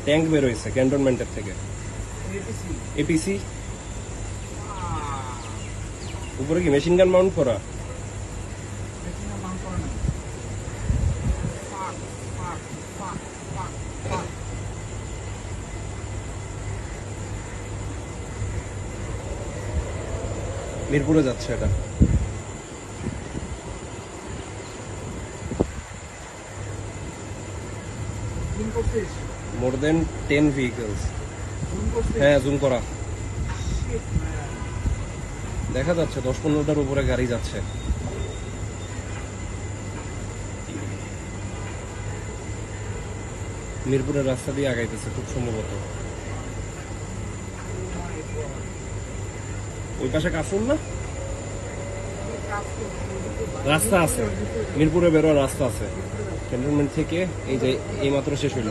Tank বের হয়েছে ক্যান্টনমেন্টের থেকে। এপিসি উপরে কি মেশিন গান মাউন্ট করা? মিরপুরে যাচ্ছে এটা। মোর দেন 10 ভেহিকলস। হ্যাঁ, জুম করা দেখা যাচ্ছে, 10-15টার উপরে গাড়ি যাচ্ছে। মিরপুরের রাস্তা দিয়ে আগাইতেছে খুব সম্ভবত। ওই পাশে কাফুর না, রাস্তা আছে, মিরপুরে বেরোয়ার রাস্তা আছে ক্যান্টনমেন্ট থেকে। এই যে এই মাত্র শেষ হইল।